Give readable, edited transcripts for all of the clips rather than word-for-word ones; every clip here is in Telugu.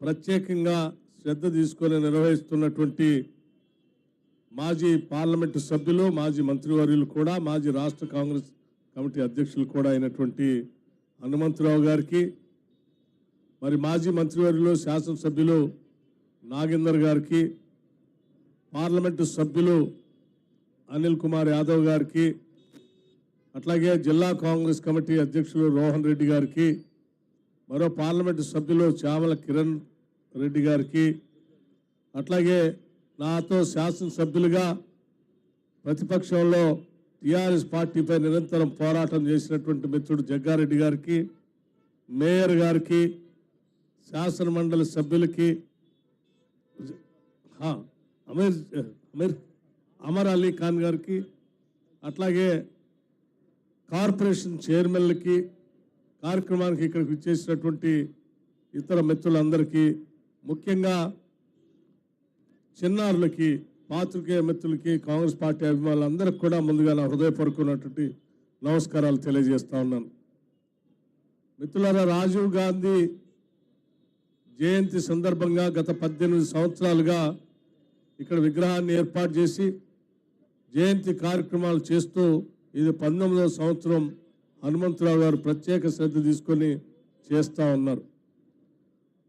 ప్రత్యేకంగా శ్రద్ధ తీసుకొని నిర్వహిస్తున్నటువంటి మాజీ పార్లమెంటు సభ్యులు, మాజీ మంత్రివర్యులు కూడా, మాజీ రాష్ట్ర కాంగ్రెస్ కమిటీ అధ్యక్షులు కూడా అయినటువంటి హనుమంతరావు గారికి, మరి మాజీ మంత్రివర్యులు శాసనసభ్యులు నాగేందర్ గారికి, పార్లమెంటు సభ్యులు అనిల్ కుమార్ యాదవ్ గారికి, అట్లాగే జిల్లా కాంగ్రెస్ కమిటీ అధ్యక్షులు రోహన్ రెడ్డి గారికి, మరో పార్లమెంటు సభ్యులు చామల కిరణ్ రెడ్డి గారికి, అట్లాగే నాతో శాసనసభ్యులుగా ప్రతిపక్షంలో టీఆర్ఎస్ పార్టీపై నిరంతరం పోరాటం చేసినటువంటి మిత్రుడు జగ్గారెడ్డి గారికి, మేయర్ గారికి, శాసన మండలి సభ్యులకి, అమర్ అలీ ఖాన్ గారికి, అట్లాగే కార్పొరేషన్ చైర్మన్లకి, కార్యక్రమానికి ఇక్కడికి ఇచ్చేసినటువంటి ఇతర మిత్రులందరికీ, ముఖ్యంగా చిన్నారులకి, పాత్రికేయ మిత్రులకి, కాంగ్రెస్ పార్టీ అభిమానులందరికీ కూడా ముందుగా నా హృదయపూర్వకమైనటువంటి నమస్కారాలు తెలియజేస్తా ఉన్నాను. మిత్రులారా, రాజీవ్ గాంధీ జయంతి సందర్భంగా గత 18 సంవత్సరాలుగా ఇక్కడ విగ్రహాన్ని ఏర్పాటు చేసి జయంతి కార్యక్రమాలు చేస్తూ ఇది 19వ సంవత్సరం హనుమంతరావు గారు ప్రత్యేక శ్రద్ధ తీసుకొని చేస్తూ ఉన్నారు.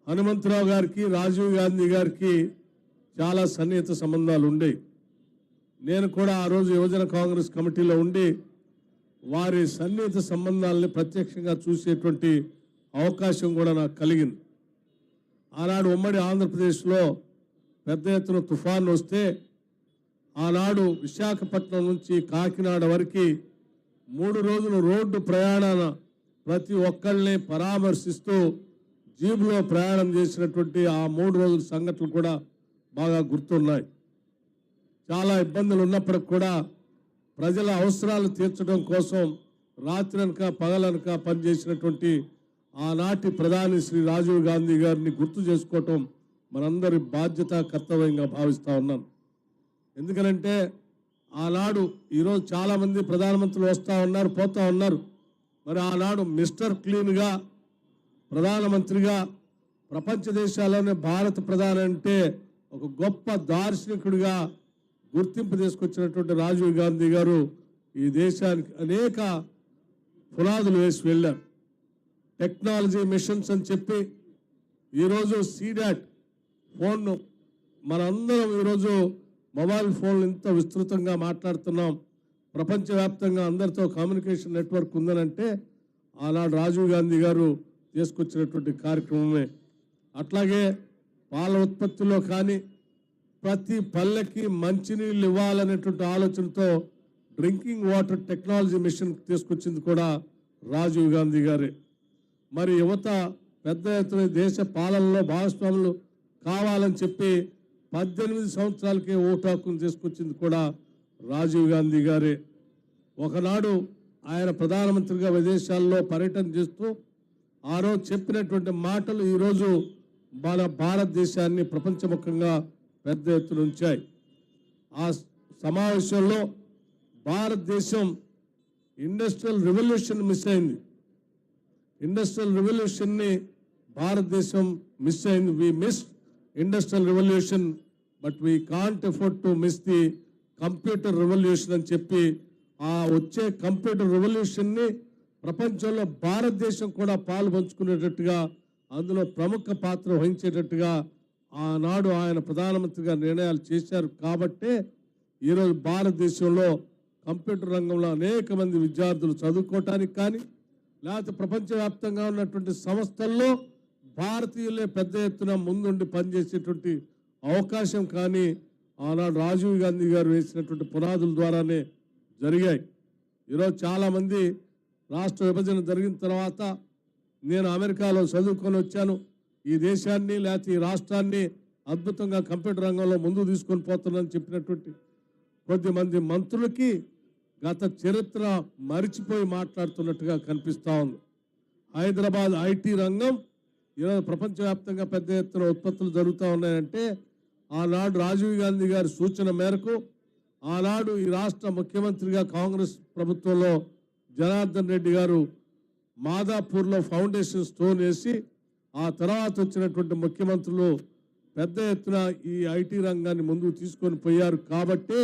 హనుమంతరావు గారికి, రాజీవ్ గాంధీ గారికి చాలా సన్నిహిత సంబంధాలు ఉండేవి. నేను కూడా ఆ రోజు యువజన కాంగ్రెస్ కమిటీలో ఉండి వారి సన్నిహిత సంబంధాలని ప్రత్యక్షంగా చూసేటువంటి అవకాశం కూడా నాకు కలిగింది. ఆనాడు ఉమ్మడి ఆంధ్రప్రదేశ్లో పెద్ద ఎత్తున తుఫాను వస్తే ఆనాడు విశాఖపట్నం నుంచి కాకినాడ వరకు 3 రోజులు రోడ్డు ప్రయాణాన ప్రతి ఒక్కళ్ళని పరామర్శిస్తూ జీబులో ప్రయాణం చేసినటువంటి ఆ 3 రోజుల సంఘటనలు కూడా బాగా గుర్తున్నాయి. చాలా ఇబ్బందులు ఉన్నప్పటికి కూడా ప్రజల అవసరాలు తీర్చడం కోసం రాత్రనక పగలనక పనిచేసినటువంటి ఆనాటి ప్రధాని శ్రీ రాజీవ్ గాంధీ గారిని గుర్తు చేసుకోవటం మనందరి బాధ్యత, కర్తవ్యంగా భావిస్తూ ఉన్నాను. ఎందుకనంటే ఆనాడు ఈరోజు చాలామంది ప్రధానమంత్రులు వస్తూ ఉన్నారు, పోతూ ఉన్నారు. మరి ఆనాడు మిస్టర్ క్లీన్గా ప్రధానమంత్రిగా ప్రపంచ దేశాల్లోనే భారత ప్రధాని అంటే ఒక గొప్ప దార్శనికుడిగా గుర్తింపు తీసుకొచ్చినటువంటి రాజీవ్ గాంధీ గారు ఈ దేశానికి అనేక పునాదులు వేసి వెళ్ళారు. టెక్నాలజీ మిషన్స్ అని చెప్పి ఈరోజు సీడాట్ ఫోన్ను మనందరం ఈరోజు మొబైల్ ఫోన్లు ఇంత విస్తృతంగా మాట్లాడుతున్నాం. ప్రపంచవ్యాప్తంగా అందరితో కమ్యూనికేషన్ నెట్వర్క్ ఉందనంటే ఆనాడు రాజీవ్ గాంధీ గారు తీసుకొచ్చినటువంటి కార్యక్రమమే. అట్లాగే పాల ఉత్పత్తిలో కానీ ప్రతి పల్లెకి మంచినీళ్ళు ఇవ్వాలనేటువంటి ఆలోచనతో డ్రింకింగ్ వాటర్ టెక్నాలజీ మిషన్ తీసుకొచ్చింది కూడా రాజీవ్ గాంధీ గారే. మరి యువత పెద్ద ఎత్తున దేశ పాలనలో భాగస్వాములు కావాలని చెప్పి 18 సంవత్సరాలకే ఓటు హక్కును తీసుకొచ్చింది కూడా రాజీవ్ గాంధీ గారే. ఒకనాడు ఆయన ప్రధానమంత్రిగా విదేశాల్లో పర్యటన చేస్తూ ఆ రోజు చెప్పినటువంటి మాటలు ఈరోజు మన భారతదేశాన్ని ప్రపంచముఖంగా పెద్ద ఎత్తున ఉంచాయి. ఆ సమావేశంలో భారతదేశం ఇండస్ట్రియల్ రెవల్యూషన్ మిస్ అయింది. ఇండస్ట్రియల్ రెవల్యూషన్ని భారతదేశం మిస్ అయింది. We miss industrial revolution but we can't afford to miss the computer revolution అని చెప్పి ఆ వచ్చే కంప్యూటర్ రెవల్యూషన్ని ప్రపంచంలో భారతదేశం కూడా పాలు పంచుకునేటట్టుగా, అందులో ప్రముఖ పాత్ర వహించేటట్టుగా ఆనాడు ఆయన ప్రధానమంత్రిగా నిర్ణయాలు చేశారు. కాబట్టే ఈరోజు భారతదేశంలో కంప్యూటర్ రంగంలో అనేక మంది విద్యార్థులు చదువుకోవటానికి కానీ, లేకపోతే ప్రపంచవ్యాప్తంగా ఉన్నటువంటి సంస్థల్లో భారతీయులే పెద్ద ఎత్తున ముందుండి పనిచేసేటువంటి అవకాశం కానీ ఆనాడు రాజీవ్ గాంధీ గారు వేసినటువంటి పునాదుల ద్వారానే జరిగాయి. ఈరోజు చాలామంది రాష్ట్ర విభజన జరిగిన తర్వాత నేను అమెరికాలో చదువుకొని వచ్చాను, ఈ దేశాన్ని లేకపోతే ఈ రాష్ట్రాన్ని అద్భుతంగా కంప్యూటర్ రంగంలో ముందుకు తీసుకొని పోతున్నానని చెప్పినటువంటి కొద్దిమంది మంత్రులకి గత చరిత్ర మరిచిపోయి మాట్లాడుతున్నట్టుగా కనిపిస్తూ ఉంది. హైదరాబాద్ ఐటీ రంగం ఈరోజు ప్రపంచవ్యాప్తంగా పెద్ద ఎత్తున ఉత్పత్తులు జరుగుతూ ఉన్నాయంటే ఆనాడు రాజీవ్ గాంధీ గారి సూచన మేరకు ఆనాడు ఈ రాష్ట్ర ముఖ్యమంత్రిగా కాంగ్రెస్ ప్రభుత్వంలో జనార్దన్ రెడ్డి గారు మాదాపూర్లో ఫౌండేషన్ స్టోన్ వేసి ఆ తర్వాత వచ్చినటువంటి ముఖ్యమంత్రులు పెద్ద ఎత్తున ఈ ఐటీ రంగాన్ని ముందుకు తీసుకొని పోయారు కాబట్టి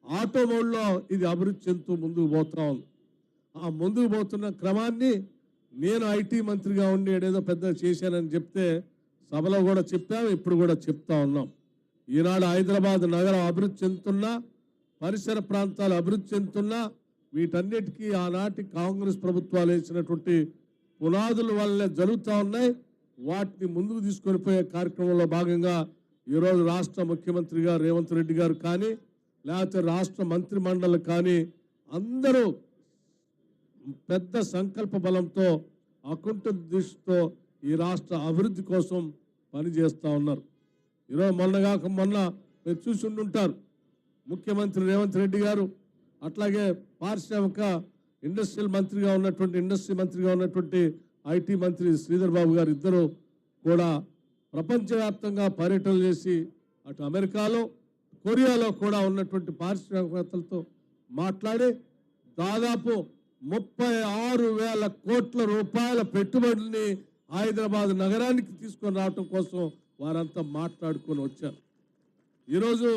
ఆటోమోడ్లో ఇది అభివృద్ధి చెందుతూ ముందుకు పోతా ఉంది. ఆ ముందుకు పోతున్న క్రమాన్ని నేను ఐటీ మంత్రిగా ఉండి ఏదో పెద్ద చేశానని చెప్తే సభలో కూడా చెప్పాము, ఇప్పుడు కూడా చెప్తా ఉన్నాం. ఈనాడు హైదరాబాద్ నగరం అభివృద్ధి చెందుతున్నా, పరిసర ప్రాంతాలు అభివృద్ధి చెందుతున్నా, వీటన్నిటికీ ఆనాటి కాంగ్రెస్ ప్రభుత్వాలు వేసినటువంటి పునాదుల వల్లనే జరుగుతూ ఉన్నాయి. వాటిని ముందుకు తీసుకొని పోయే కార్యక్రమంలో భాగంగా ఈరోజు రాష్ట్ర ముఖ్యమంత్రిగా రేవంత్ రెడ్డి గారు కానీ, లేకపోతే రాష్ట్ర మంత్రి మండలి కానీ అందరూ పెద్ద సంకల్ప బలంతో అకుంఠ దృష్టితో ఈ రాష్ట్ర అభివృద్ధి కోసం పనిచేస్తూ ఉన్నారు. ఈరోజు మొన్న మీరు చూసి ఉండుంటారు, ముఖ్యమంత్రి రేవంత్ రెడ్డి గారు అట్లాగే పారిశ్రామిక ఇండస్ట్రీ మంత్రిగా ఉన్నటువంటి ఐటీ మంత్రి శ్రీధర్ బాబు గారు ఇద్దరు కూడా ప్రపంచవ్యాప్తంగా పర్యటనలు చేసి అటు అమెరికాలో కొరియాలో కూడా ఉన్నటువంటి పారిశ్రామికవేత్తలతో మాట్లాడి దాదాపు 36,000 కోట్ల రూపాయల పెట్టుబడుల్ని హైదరాబాద్ నగరానికి తీసుకొని రావటం కోసం వారంతా మాట్లాడుకొని వచ్చారు. ఈరోజు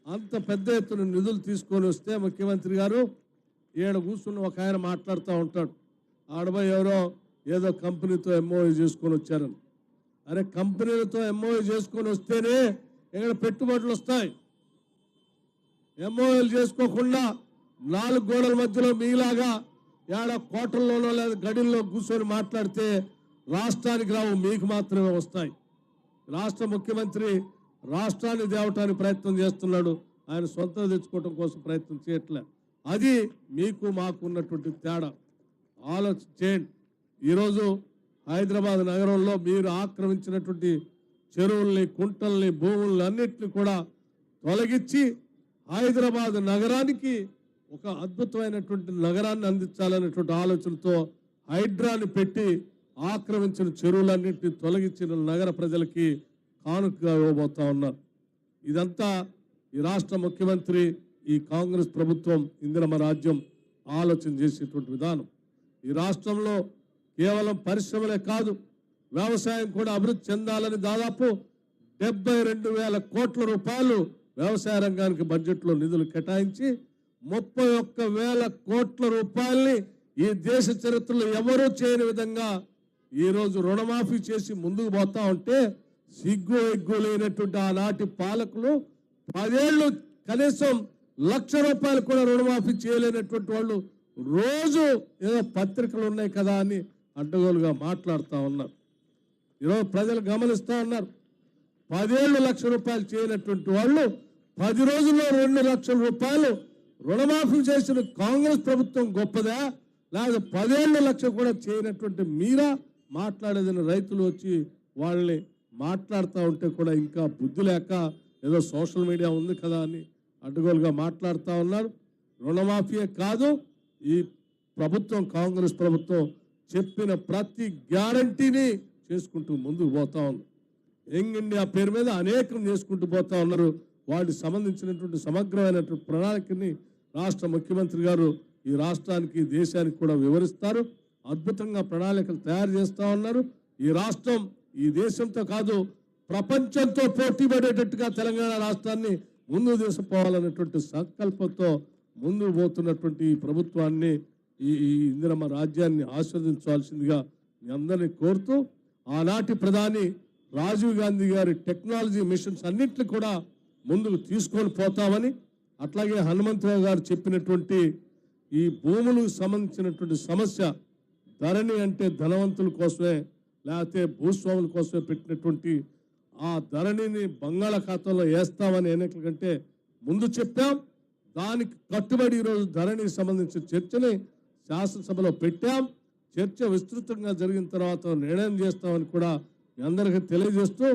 అంత పెద్ద ఎత్తున నిధులు తీసుకొని వస్తే ముఖ్యమంత్రి గారు ఈడ కూర్చుని ఒక ఆయన మాట్లాడుతూ ఉంటాడు, ఆడబోయి ఎవరో ఏదో కంపెనీతో ఎంఓయూ చేసుకొని వచ్చారని. అరే కంపెనీలతో ఎంఓయూ చేసుకొని వస్తేనే ఇక్కడ పెట్టుబడులు వస్తాయి. ఎంఓయూలు చేసుకోకుండా 4 గోడల మధ్యలో మీలాగా ఏడ కోటల్లోనో లేదా గడిల్లో కూర్చొని మాట్లాడితే రాష్ట్రానికి రావు, మీకు మాత్రమే వస్తాయి. రాష్ట్ర ముఖ్యమంత్రి రాష్ట్రాన్ని దేవటానికి ప్రయత్నం చేస్తున్నాడు, ఆయన సొంతం తెచ్చుకోవడం కోసం ప్రయత్నం చేయట్లే. అది మీకు మాకు ఉన్నటువంటి తేడా. ఆలోచించేయండి. ఈరోజు హైదరాబాద్ నగరంలో మీరు ఆక్రమించినటువంటి చెరువుల్ని, కుంటల్ని, భూముల్ని అన్నిటిని కూడా తొలగించి హైదరాబాద్ నగరానికి ఒక అద్భుతమైనటువంటి నగరాన్ని అందించాలనేటువంటి ఆలోచనతో హైడ్రాని పెట్టి ఆక్రమించిన చెరువులన్నింటినీ తొలగించిన నగర ప్రజలకి కానుకగా ఇవ్వబోతా ఉన్నారు. ఇదంతా ఈ రాష్ట్ర ముఖ్యమంత్రి, ఈ కాంగ్రెస్ ప్రభుత్వం, ఇందిరమ్మ రాజ్యం ఆలోచన చేసేటువంటి విధానం. ఈ రాష్ట్రంలో కేవలం పరిశ్రమలే కాదు, వ్యవసాయం కూడా అభివృద్ధి చెందాలని దాదాపు 72,000 కోట్ల రూపాయలు వ్యవసాయ రంగానికి బడ్జెట్లో నిధులు కేటాయించి 31,000 కోట్ల రూపాయల్ని ఈ దేశ చరిత్రలో ఎవరూ చేయని విధంగా ఈరోజు రుణమాఫీ చేసి ముందుకు పోతా ఉంటే సిగ్గు ఎగ్గు లేనటువంటి ఆనాటి పాలకులు 10 ఏళ్ళు కనీసం ₹1,00,000 కూడా రుణమాఫీ చేయలేనటువంటి వాళ్ళు రోజు ఏదో పత్రికలు ఉన్నాయి కదా అని అడ్డగోలుగా మాట్లాడుతూ ఉన్నారు. ఈరోజు ప్రజలు గమనిస్తూ ఉన్నారు. 10 ఏళ్ళు ₹1,00,000 చేయనటువంటి వాళ్ళు 10 రోజుల్లో ₹2,00,000 రుణమాఫీ చేసిన కాంగ్రెస్ ప్రభుత్వం గొప్పదా, లేదా 10 ఏళ్ళు ₹1,00,000 కూడా చేయనటువంటి మీరా మాట్లాడేదని రైతులు వచ్చి వాళ్ళని మాట్లాడుతూ ఉంటే కూడా ఇంకా బుద్ధి లేక ఏదో సోషల్ మీడియా ఉంది కదా అని అడ్డగోలుగా మాట్లాడుతూ ఉన్నారు. రుణమాఫీయే కాదు, ఈ ప్రభుత్వం కాంగ్రెస్ ప్రభుత్వం చెప్పిన ప్రతి గ్యారంటీని చేసుకుంటూ ముందుకు పోతా ఉంది. యంగ్ ఇండియా పేరు మీద అనేకం చేసుకుంటూ పోతా ఉన్నారు. వాటికి సంబంధించినటువంటి సమగ్రమైనటువంటి ప్రణాళికని రాష్ట్ర ముఖ్యమంత్రి గారు ఈ రాష్ట్రానికి, దేశానికి కూడా వివరిస్తారు. అద్భుతంగా ప్రణాళికలు తయారు చేస్తూ ఉన్నారు. ఈ రాష్ట్రం ఈ దేశంతో కాదు ప్రపంచంతో పోటీ పడేటట్టుగా తెలంగాణ రాష్ట్రాన్ని ముందుకు తీసుకుపోవాలనేటువంటి సంకల్పంతో ముందుకు పోతున్నటువంటి ఈ ప్రభుత్వాన్ని, ఈ ఇందిరమ్మ రాజ్యాన్ని ఆస్వాదించాల్సిందిగా మీ అందరినీ కోరుతూ, ఆనాటి ప్రధాని రాజీవ్ గాంధీ గారి టెక్నాలజీ మిషన్స్ అన్నింటినీ కూడా ముందుకు తీసుకొని పోతామని, అట్లాగే హనుమంతరావు గారు చెప్పినటువంటి ఈ భూములకు సంబంధించినటువంటి సమస్య ధరణి అంటే ధనవంతుల కోసమే లేకపోతే భూస్వాముల కోసమే పెట్టినటువంటి ఆ ధరణిని బంగాళాఖాతంలో వేస్తామని ఎన్నికల కంటే ముందు చెప్పాం. దానికి కట్టుబడి ఈరోజు ధరణికి సంబంధించిన చర్చని శాసనసభలో పెట్టాం. చర్చ విస్తృతంగా జరిగిన తర్వాత నిర్ణయం చేస్తామని కూడా మీ అందరికీ తెలియజేస్తూ,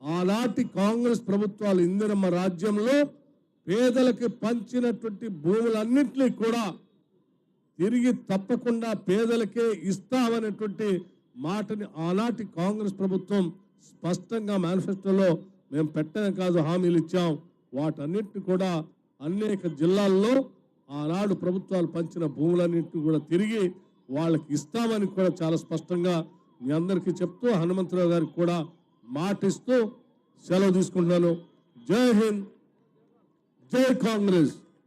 ఆనాటి కాంగ్రెస్ ప్రభుత్వాలు ఇందిరమ్మ రాజ్యంలో పేదలకు పంచినటువంటి భూములన్నింటినీ కూడా తిరిగి తప్పకుండా పేదలకే ఇస్తామనేటువంటి మాటని ఆనాటి కాంగ్రెస్ ప్రభుత్వం స్పష్టంగా మేనిఫెస్టోలో మేము పెట్టడం కాదు హామీలు ఇచ్చాం. వాటన్నిటిని కూడా అనేక జిల్లాల్లో ఆనాడు ప్రభుత్వాలు పంచిన భూములన్నింటినీ కూడా తిరిగి వాళ్ళకి ఇస్తామని కూడా చాలా స్పష్టంగా మీ అందరికీ చెప్తూ హనుమంతరావు గారికి కూడా మాటిస్తూ సెలవు తీసుకుంటున్నాను. జై హింద్, జై కాంగ్రెస్.